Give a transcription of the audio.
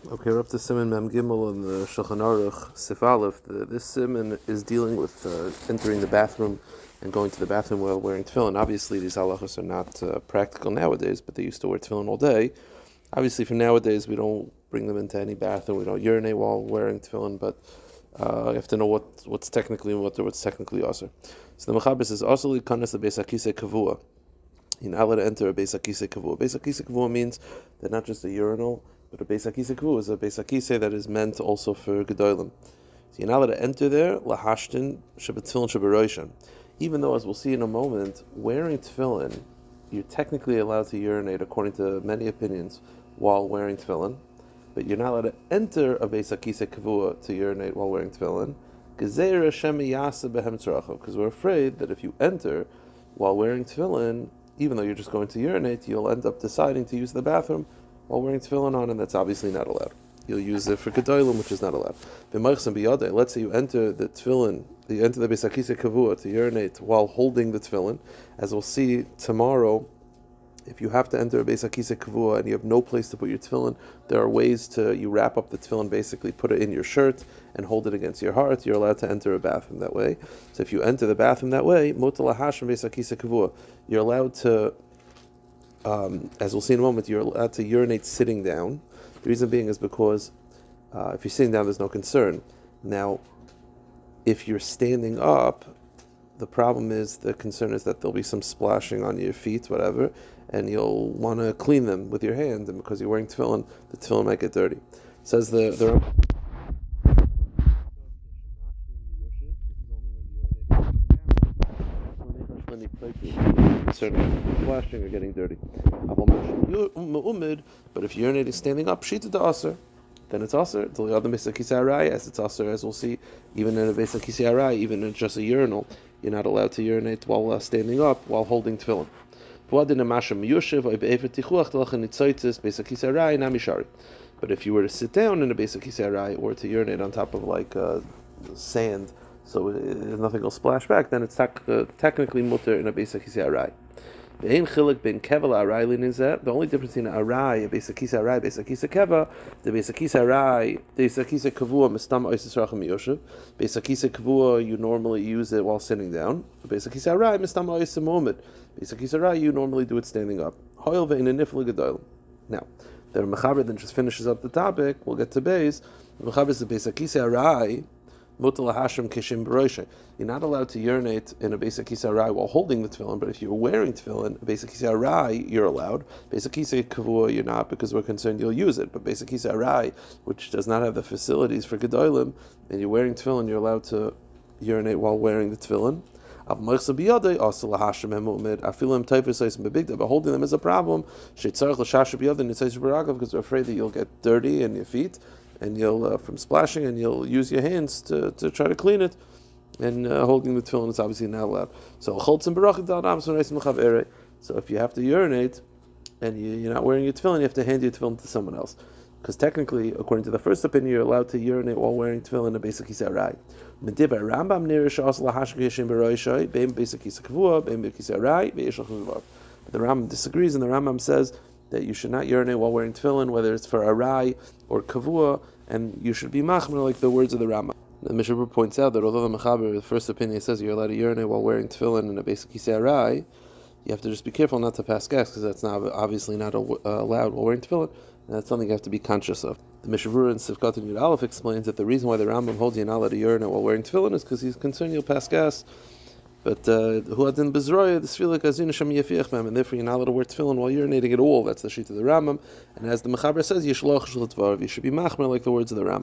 Okay, we're up to Siman Mem Gimel in the Shulchan Aruch Seif Aleph. This Siman is dealing with entering the bathroom and going to the bathroom while wearing tefillin. Obviously, these halachas are not practical nowadays, but they used to wear tefillin all day. Obviously, for nowadays, we don't bring them into any bathroom. We don't urinate while wearing tefillin, but you have to know what's technically what's technically also. So the Mechaber says, "Also likanas the Beis HaKisei Kavua." You're not allowed to enter a Beis HaKisei Kavua. Beis HaKisei Kavua means that not just a urinal, but a Beis HaKisei Kavua is a Beis HaKisei that is meant also for Gedolim. So you're not allowed to enter there, lahashtin shebetfilin sheberoishan. Even though, as we'll see in a moment, wearing tefillin, you're technically allowed to urinate according to many opinions while wearing tefillin, but you're not allowed to enter a Beis HaKisei Kavua to urinate while wearing tefillin, because we're afraid that if you enter while wearing tefillin, even though you're just going to urinate, you'll end up deciding to use the bathroom while wearing tefillin on, and that's obviously not allowed. You'll use it for gedolim, which is not allowed. Let's say you enter the tefillin, you enter the Beis HaKisei Kavua to urinate while holding the tefillin. As we'll see tomorrow, if you have to enter a Beis HaKisei Kavua and you have no place to put your tefillin, there are ways you wrap up the tefillin, basically put it in your shirt and hold it against your heart. You're allowed to enter a bathroom that way. So if you enter the bathroom that way, mutar lahashim Beis HaKisei Kavua, you're allowed to, as we'll see in a moment, you're allowed to urinate sitting down. The reason being is because if you're sitting down, there's no concern. Now, if you're standing up, the problem is, the concern is that there'll be some splashing on your feet, whatever, and you'll want to clean them with your hand, and because you're wearing tefillin, the tefillin might get dirty. Says the splashing or getting dirty. But if you're urinating standing up, shita da aser, then it's aser. Till the other Beis HaKisei Arai, as it's aser, as we'll see, even in a Beis HaKisei Arai, even in just a urinal, you're not allowed to urinate while standing up, while holding tefillin. But if you were to sit down in a Beis HaKisei Arai or to urinate on top of like sand, so nothing will splash back, then it's technically mutter in a Beis HaKisei Arai. The only difference between arai, a Beis HaKisei Arai, Beis HaKisei Keva, the Beis HaKisei Arai, Beis HaKisei Kavua, mistam oisis racham yoshev. Beis HaKisei Kavua, you normally use it while sitting down. Beis HaKisei Arai, mistam oisis moment. Beis HaKisei Arai, you normally do it standing up. Hoil ve'in nifle gedolim. Now, the Mechaber then just finishes up the topic. We'll get to Beis. The Mechaber is the Beis HaKisei Arai. You're not allowed to urinate in a Beis HaKisei Arai while holding the tefillin, but if you're wearing tefillin, a Beis HaKisei Arai, you're allowed. Beis HaKisei Kavua, you're not, because we're concerned you'll use it. But Beis HaKisei Arai, which does not have the facilities for gedolim, and you're wearing tefillin, you're allowed to urinate while wearing the tefillin. But holding them is a problem, because we're afraid that you'll get dirty in your feet, and you'll from splashing, and you'll use your hands to try to clean it, and holding the tefillin is obviously not allowed. So if you have to urinate and you're not wearing your tefillin, you have to hand your tefillin to someone else, because technically, according to the first opinion, you're allowed to urinate while wearing tefillin in a Beis HaKisei Arai. The Rambam disagrees, and the Rambam says that you should not urinate while wearing tefillin, whether it's for arai or kavua, and you should be machmer like the words of the Rambam. The Mishnah Berurah points out that although the Mechaber, the first opinion, says you're allowed to urinate while wearing tefillin in a Beis HaKisei Arai, you have to just be careful not to pass gas, because that's not obviously not allowed while wearing tefillin, and that's something you have to be conscious of. The Mishnah Berurah in Zakutinsky Aleph explains that the reason why the Rambam holds you not allowed to urinate while wearing tefillin is because he's concerned you'll pass gas. But who had in Bezroya, the Sfila Kazina Sham Yafiach Mem, and therefore you're not allowed to wear tefillin while urinating at all. That's the sheet of the Rambam. And as the Mechaber says, Yishloch Shul Tvar, you should be machmer like the words of the Rambam.